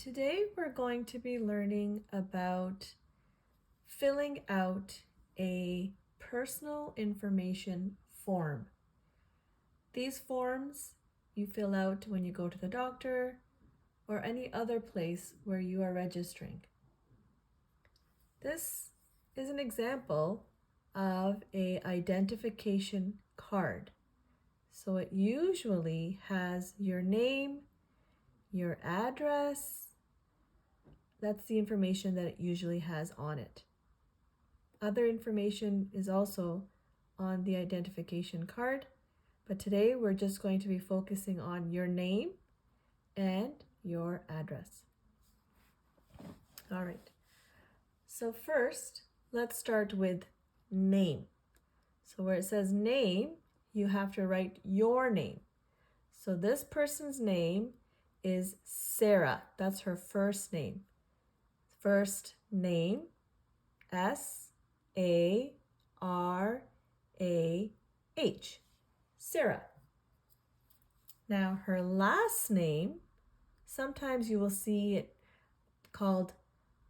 Today we're going to be learning about filling out a personal information form. These forms you fill out when you go to the doctor or any other place where you are registering. This is an example of an identification card. So it usually has your name, your address. That's the information that it usually has on it. Other information is also on the identification card, but today we're just going to be focusing on your name and your address. All right, so first, let's start with name. So where it says name, you have to write your name. So this person's name is Sarah. That's her first name. First name, S-A-R-A-H, Sarah. Now her last name, sometimes you will see it called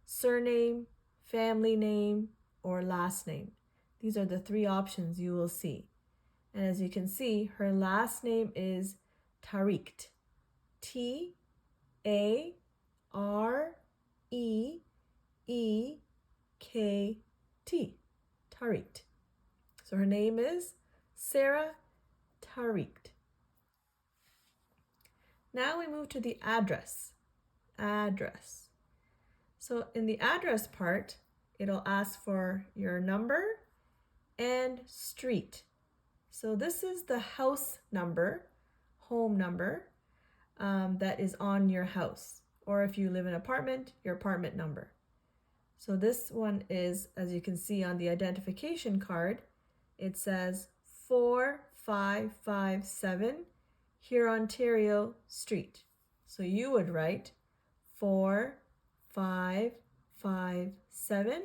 surname, family name, or last name. These are the three options you will see. And as you can see, her last name is Tariqt. T-A-R-E-E-K-T. Tariqt. So her name is Sarah Tariqt. Now we move to the address. Address. So in the address part, it'll ask for your number and street. So this is the house number, home number, that is on your house. Or if you live in an apartment, your apartment number. So this one is, as you can see on the identification card, it says 4557 Hurontario Street. So you would write 4557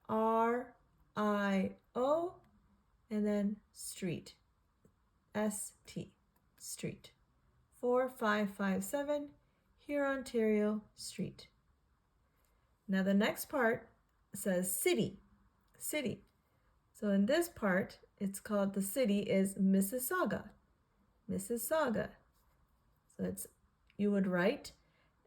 Hurontario and then street. S-T, street. 4557 Hurontario Street. Now the next part says city. City. So in this part, it's called, the city is Mississauga. Mississauga. So you would write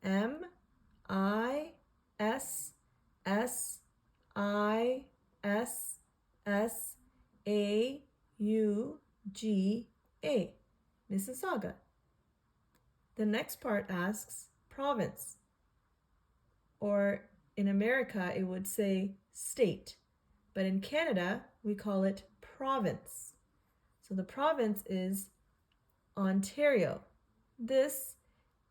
M-I-S-S-I-S-S-A-U-G-A, Mississauga. The next part asks province, or in America it would say state, but in Canada we call it province. So the province is Ontario. This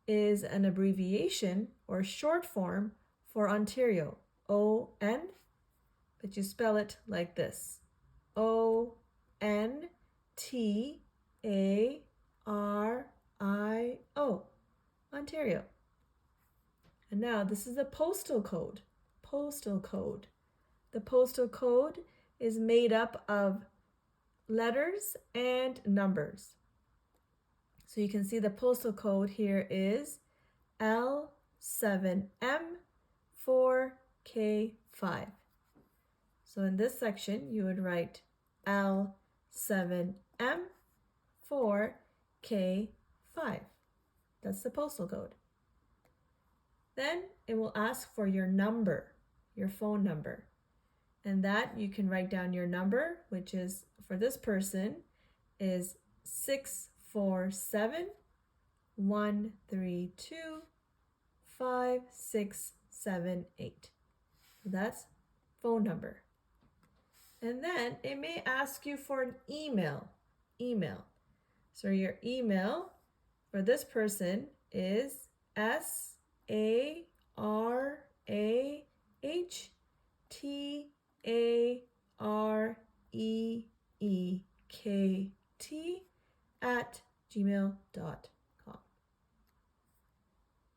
is an abbreviation or short form for Ontario, O-N, but you spell it like this, O-N-T-A-R-I-O, Ontario. And now this is the postal code. Postal code. The postal code is made up of letters and numbers. So you can see the postal code here is L7M4K5. So in this section, you would write L7M4K5. That's the postal code. Then it will ask for your number, your phone number. And that you can write down your number, which is, for this person, is 647-132-5678. That's phone number. And then it may ask you for an email. So your email for this person is SARAHTAREEKT@gmail.com.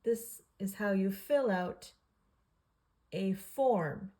This is how you fill out a form